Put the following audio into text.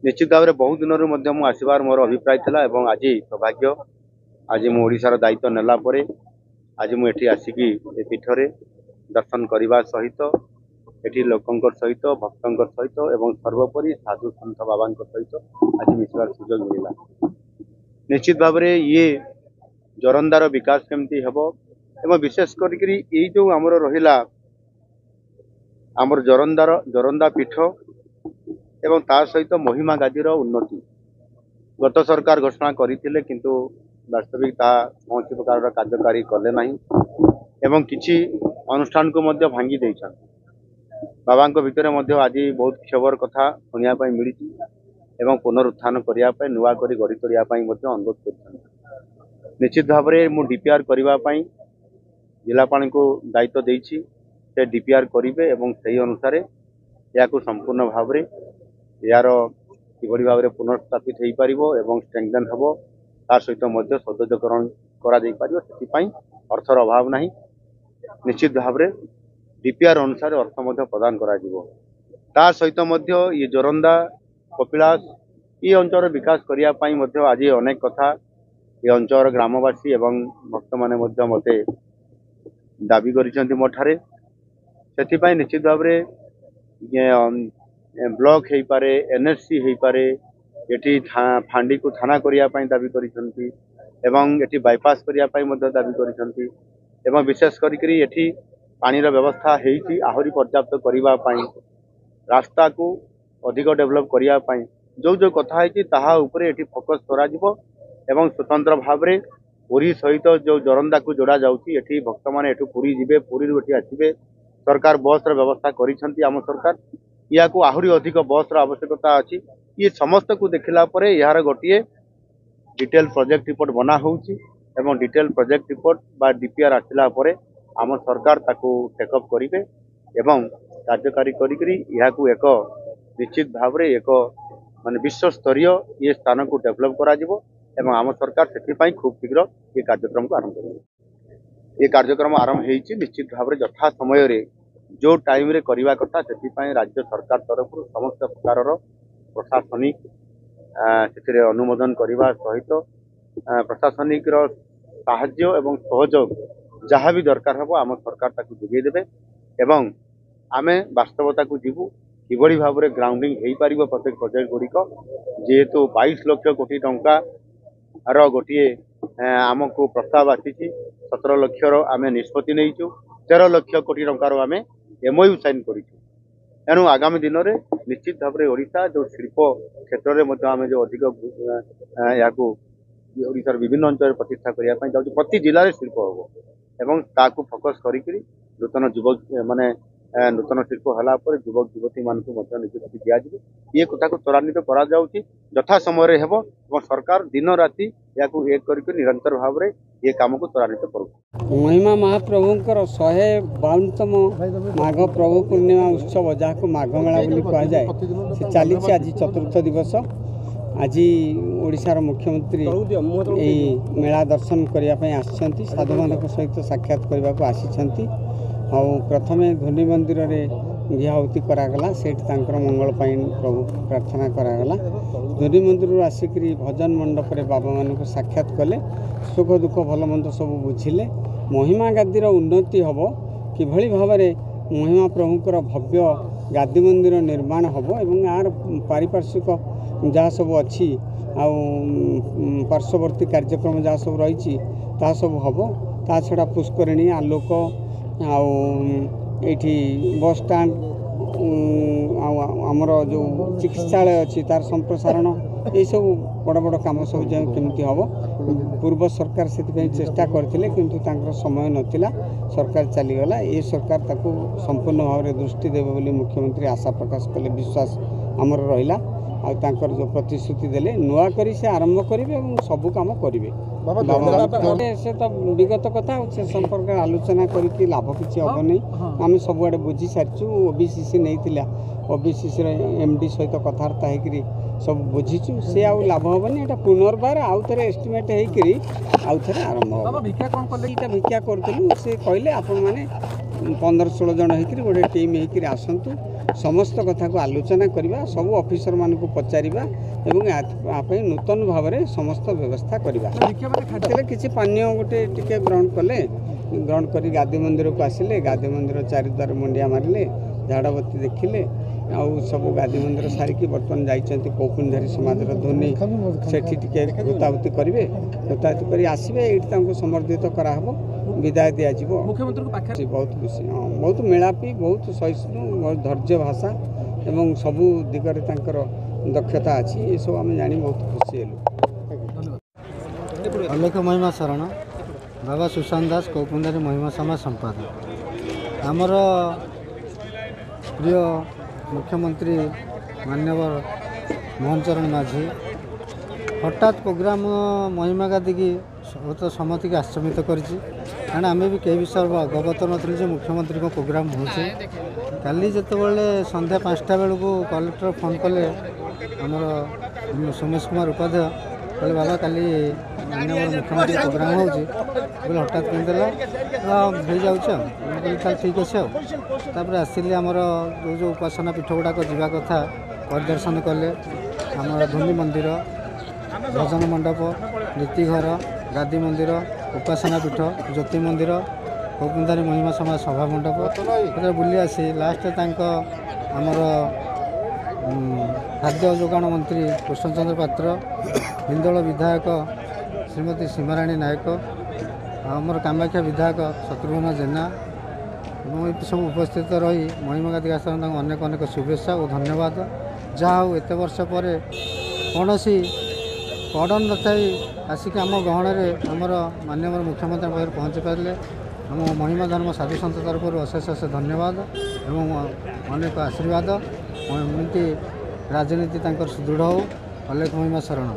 निश्चित भाव में बहुत दिन मु आसबार मोर अभिप्राय था और आज सौभाग्य आज मु ओडिशार दायित्व नेला परे आज मुझे आसिकी ए पीठरे दर्शन करने सहित एठी लोकंर सहित भक्तों सहित एवं सर्वोपरि साधु सन्थ बाबा सहित आज मिसवार सुजोग मिला। निश्चित भाव में ये जोरंदार विकास केमती हेब एवं विशेष करी जो आमर रहिला आमर जोरंदा पीठ एवं ता सहित महिमा गादीर उन्नति गत सरकार घोषणा करते किंतु वास्तविक कौन प्रकार कार्यकारी कले ना एवं किसी अनुष्ठान को मध्य भांगी देछन बाबा भितर आज बहुत क्षोभर कथा शुणापी मिली एवं पुनरुत्थान करने नुआ कर गढ़ी तोड़ापी अनुरोध कर निश्चित भाव में मु डीपीआर करने जिलापाल को दायित्व देछि से डीपीआर करेंगे एवं सही अनुसार या संपूर्ण भाव में यार किभली भाव में पुनर्स्थापित हो पार एवं स्ट्रेंथन हम तार सहित सौंदर्यकरण कर अर्थर अभाव ना निश्चित भाव में डीपीआर अनुसार अर्थ प्रदान करा सहित ये जोरंदा कपिलास ये अंचल विकास करने आज अनेक कथा ये अंचल ग्रामवासी एवं भक्त मैंने मत दाबी कर मोठारे से निश्चित भाव में ब्लॉक हो पारे एनएससी हो पारे ये फांडी को थाना करने दाबी कर बाईपास करने दाबी कर विशेष करी पानीर व्यवस्था होती आहरी पर्याप्त करने रास्ता को अधिक डेभलप करने जो जो कथा है फोकस करा एवं स्वतंत्र भाव में पुरी सहित जो जोरंदा को जोड़ा जाऊँगी भक्त मैंने पुरी जीवे पुरी आसवे सरकार बस व्यवस्था करम सरकार या आहरी अधिक बस आवश्यकता अच्छी ये समस्त को देखला यार गोटे डिटेल प्रोजेक्ट रिपोर्ट बना होउची एवं डिटेल प्रोजेक्ट रिपोर्ट बा डीपीआर आसला आम सरकार ताकू टेकअप करेंगे एवं कार्यकारी करी एक निश्चित भाव में एक माने विश्व स्तरीय ये स्थान को डेभलप करा एवं आम सरकार से खूब शीघ्र ये कार्यक्रम को आरंभ कर ये कार्यक्रम आरंभ हो निश्चित भाव में यथा समय जो टाइम रे करवा कथा से राज्य सरकार तरफ समस्त प्रकार प्रशासनिक से अनुमोदन करने सहित प्रशासनिक साहाय्य एवं सहयोग जहाँ भी दरकार हम आम सरकार ताकू जोगेदेवे एवं आमे वास्तवता को जीवु किभली भाव में ग्राउंडिंग हो पार प्रत्येक प्रोजेक्ट गुड़िक जेहेतु 22 लाख कोटी टंका गोटे आमको प्रस्ताव आसी 17 लाख आम निष्पत्ति नहीं 13 लाख कोटी टंकार आम एमओयू साइन करूँ आगामी दिन में निश्चित भाव में ओडिशा जो शिल्प क्षेत्र में आम जो अधिक ओडिशार विभिन्न अंचल प्रतिष्ठा करने जाऊँ प्रति जिले में शिल्प हम एवं ताकू फोकस करी नूतन युवक माने नूतन शिल्प होला पर युवक युवती मान निजुक्ति दिज्व ये कथा को त्वरान्वित करा यथा समय हेब और सरकार दिन राति या एक करके निरंतर भाव में ये काम को त्वरान्वित कर महिमा महाप्रभुंकर 152तम माघ प्रभु पूर्णिमा उत्सव जहाँ माघ मेला बोली कह जाए से चली आज चतुर्थ दिवस आज ओडिशार मुख्यमंत्री यही मेला दर्शन करने साधु मान सहित साक्षात करने को आसी प्रथम ध्वनि मंदिर में घियाहुति करागला से मंगल प्रभु प्रार्थना करागला ध्वनि मंदिर आसिक भजन मंडप में बाबा मान को साक्षात कले सुख दुख भल मंद सब बुझिले महिमा गादीर उन्नति हम किभली भाव में महिमा प्रभुंकर भव्य गादी मंदिर निर्माण हम एवं यार पारिपार्श्विक जहाँ सब अच्छी पार्श्ववर्ती कार्यक्रम जहाँ सब रही सब हम ता छड़ा पुष्करिणी आलोक आठी बस स्टाण्ड आमर जो चिकित्सालय अच्छी तार संप्रसारण ये सब बड़ बड़ कम सब केमती हम पूर्व सरकार से चेष्टा करते किंतु तांकर समय नथिला सरकार चलीगला ये सरकार ताकू संपूर्ण भाव में दृष्टि देवे बोली मुख्यमंत्री आशा प्रकाश कले विश्वास आमर रहिला आ तांकर जो प्रतिश्रुति देले नुआ करी से आरंभ करेंगे और सबू कम करेंगे से तो विगत कथा से संपर्क आलोचना करके लाभ किसी हम नहीं आम सबुआड़े बुझी सारी ओबीसीसी नहीं ओबीसीसी एमडी सहित कथबार्ता होकर सब बुझीचु से आउ लाभ हेनी यहाँ पुनर्बार आउ थे एस्टिमेट होकर आउ थे आरंभ भिक्षा करूँ से कहले आपण मैंने 15-16 जन होकर गोटे टीम होकर आसतु समस्त कथा को आलोचना करवा सब ऑफिसर मान को पचारिबा एवं आप नूतन भाव में समस्त व्यवस्था करवा किसी पानीय गोटे टिके ग्रहण कर गादी मंदिर को आसिले गादी मंदिर चारिद्वार मुंडिया मारे झाड़बत्ती देखिले आउ सब गादी मंदिर सारिकी बर्तमान जाइछन्ति कौकुंधारी समाज ध्वनि सेठी टिके गोतावती करेंगे गोतावती कर आसवे ये समर्थित कराहब विदाय दिज्व मुख्यमंत्री बहुत खुशी हाँ बहुत मेलापी बहुत सहिष्णु बहुत धैर्य भाषा एवं सबू दिगरे तांकर दक्षता अच्छी ये सब आम जानी बहुत खुशी हेलु। अलेख महिमा शरण बाबा सुशांत दास कौकुंधारी महिमा समाज संपादक आमर प्रिय मुख्यमंत्री मान्यवर मोहन चरण माझी हठात प्रोग्राम महिमा गादी की बहुत समति की आश्चर्यित करिछि कारण आम भी कई विषय अवगत नी जो मुख्यमंत्री को प्रोग्राम होछि काली जितेबाला संध्या 5टा बेलू कलेक्टर फोन कले आमर सोमेश कुमार उपाध्याय कहले बाबा काली मान्यवर मुख्यमंत्री प्रोग्राम होछि बोले हठात कहदेला हो जाऊँ ठीक अच्छे तापर आसिले आमर जो जो उपासना पीठ गुड़ाक जावा कथा परिदर्शन कले आम ध्वनि मंदिर भजन मंडप नीतिघर गादी मंदिर उपासना पीठ ज्योति मंदिर कौकुंधारी महिमा समाज सभा मंडप बुली आसी लास्ट आमर खाद्य जोगाण मंत्री कृष्णचंद्र पात्र हिंदोल विधायक श्रीमती सीमाराणी नायक आमर कामाख्या विधायक शत्रुघ्न जेना ये सब उपस्थित रही महिमा गादी आसन अनेक अनेक शुभेच्छा और धन्यवाद जहाँ हो एत वर्ष पर कौन कड़न न थी आसिक आम गहणे आमर माननीय मुख्यमंत्री पाखे पहुँची पारे आम महिमा धर्म साधु सन्त तरफ अशेष अशेष धन्यवाद एवं अनेक आशीर्वाद एमती राजनीति सुदृढ़ हो। अलेख महिमा शरण।